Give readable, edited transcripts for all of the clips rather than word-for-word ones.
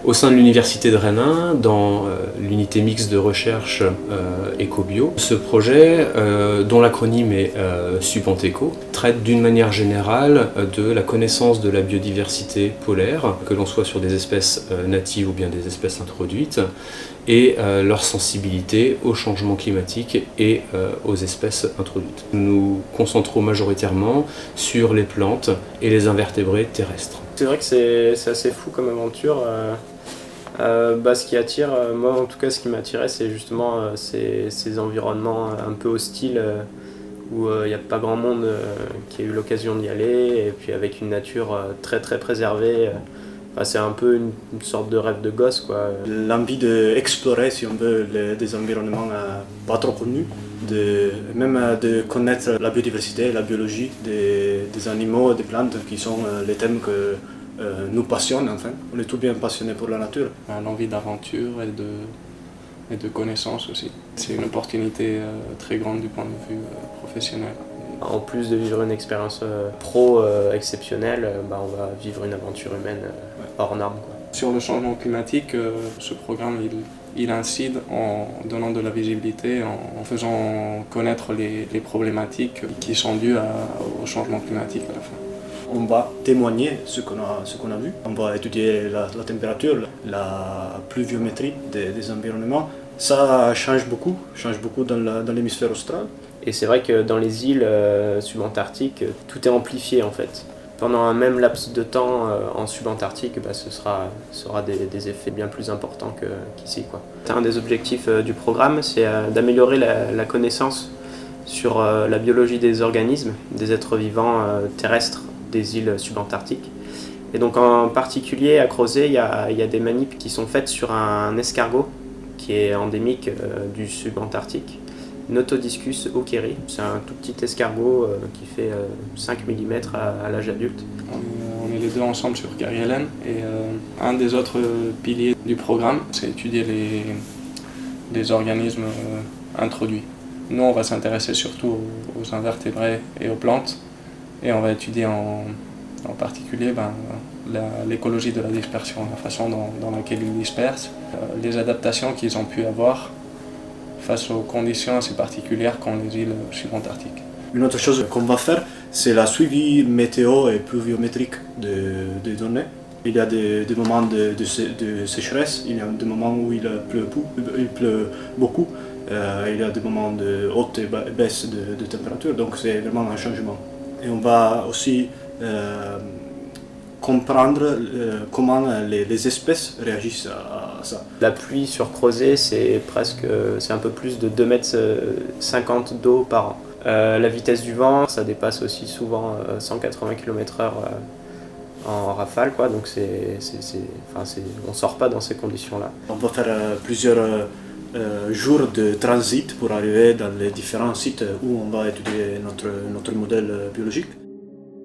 Au sein de l'Université de Rennes, dans l'unité mixte de recherche éco-bio, ce projet, dont l'acronyme est Subanteco, traite d'une manière générale de la connaissance de la biodiversité polaire, que l'on soit sur des espèces natives ou bien des espèces introduites, et leur sensibilité au changement climatique et aux espèces introduites. Nous nous concentrons majoritairement sur les plantes et les invertébrés terrestres. C'est vrai que c'est assez fou comme aventure. Ce qui attire, moi en tout cas ce qui m'attirait, c'est justement ces environnements un peu hostiles où il n'y a pas grand monde qui a eu l'occasion d'y aller, et puis avec une nature très très préservée. C'est un peu une sorte de rêve de gosse, quoi. L'envie d'explorer, si on veut, des environnements pas trop connus, même de connaître la biodiversité, la biologie des animaux, des plantes, qui sont les thèmes que nous passionnent. Enfin, on est tout bien passionnés pour la nature. L'envie d'aventure et de connaissance aussi. C'est une opportunité très grande du point de vue professionnel. En plus de vivre une expérience exceptionnelle, on va vivre une aventure humaine hors norme, quoi. Sur le changement climatique, ce programme il incide en donnant de la visibilité, en faisant connaître les problématiques qui sont dues au changement climatique à la fin. On va témoigner ce qu'on a vu. On va étudier la température, la pluviométrie des environnements. Ça change beaucoup dans l'hémisphère austral. Et c'est vrai que dans les îles subantarctiques, tout est amplifié en fait. Pendant un même laps de temps en subantarctique, ce sera des effets bien plus importants qu'ici, quoi. Un des objectifs du programme, c'est d'améliorer la connaissance sur la biologie des organismes, des êtres vivants terrestres des îles subantarctiques. Et donc en particulier à Crozet, il y a des manips qui sont faites sur un escargot qui est endémique du subantarctique. Notodiscus hawkeri, c'est un tout petit escargot qui fait 5 mm à l'âge adulte. On est les deux ensemble sur Gary Allen, et un des autres piliers du programme, c'est étudier les organismes introduits. Nous, on va s'intéresser surtout aux invertébrés et aux plantes, et on va étudier en particulier l'écologie de la dispersion, la façon dans laquelle ils dispersent, les adaptations qu'ils ont pu avoir face aux conditions assez particulières qu'ont les îles subantarctiques. Une autre chose qu'on va faire, c'est la suivi météo et pluviométrique des données. Il y a des moments de sécheresse, il y a des moments où il pleut beaucoup, il y a des moments de haute et baisse de température, donc c'est vraiment un changement. Et on va aussi comprendre comment les espèces réagissent à ça. La pluie sur Crozet, c'est un peu plus de 2,50 m d'eau par an. La vitesse du vent, ça dépasse aussi souvent 180 km/h en rafale, quoi. Donc on sort pas dans ces conditions-là. On va faire plusieurs jours de transit pour arriver dans les différents sites où on va étudier notre modèle biologique.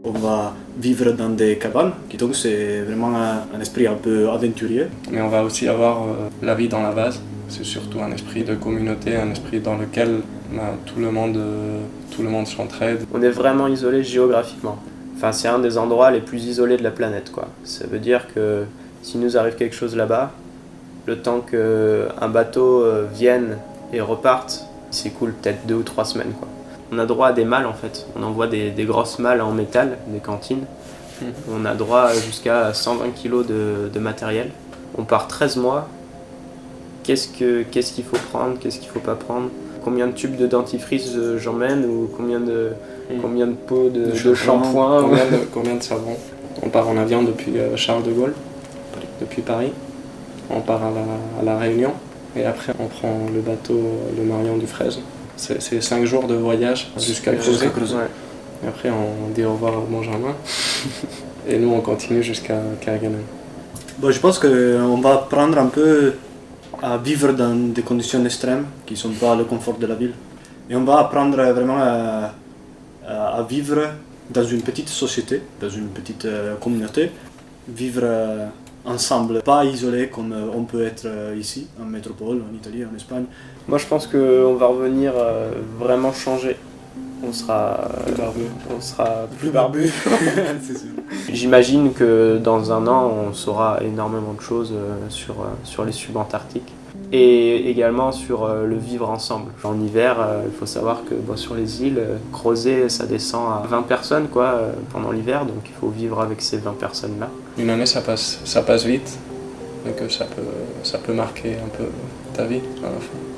On va vivre dans des cabanes, donc c'est vraiment un esprit un peu aventurier. Mais on va aussi avoir la vie dans la base. C'est surtout un esprit de communauté, un esprit dans lequel tout le monde s'entraide. On est vraiment isolé géographiquement. C'est un des endroits les plus isolés de la planète, quoi. Ça veut dire que s'il nous arrive quelque chose là-bas, le temps qu'un bateau vienne et reparte, il s'écoule peut-être 2 ou 3 semaines, quoi. On a droit à des malles en fait. On envoie des grosses malles en métal, des cantines. On a droit jusqu'à 120 kg de matériel. On part 13 mois. Qu'est-ce qu'il faut prendre, qu'est-ce qu'il ne faut pas prendre? Combien de tubes de dentifrice j'emmène, ou combien de pots de shampoing, combien de savon. On part en avion depuis Charles de Gaulle, depuis Paris. On part à la Réunion, et après on prend le bateau le Marion du Fraise. C'est 5 jours de voyage jusqu'à Crozet. Ouais. Et après on dit au revoir au Benjamin. Et nous on continue jusqu'à Kerguelen. Je pense qu'on va apprendre un peu à vivre dans des conditions extrêmes qui ne sont pas le confort de la ville. Et on va apprendre vraiment à vivre dans une petite société, dans une petite communauté, vivre ensemble, pas isolés comme on peut être ici, en métropole, en Italie, en Espagne. Moi je pense qu'on va revenir vraiment changer on sera Plus barbu. on sera plus barbu. C'est sûr. J'imagine que dans un an, on saura énormément de choses sur les subantarctiques et également sur le vivre ensemble. En hiver, il faut savoir que sur les îles, Crozet, ça descend à 20 personnes pendant l'hiver, donc il faut vivre avec ces 20 personnes-là. Une année, ça passe vite, donc ça peut marquer un peu ta vie à la fin.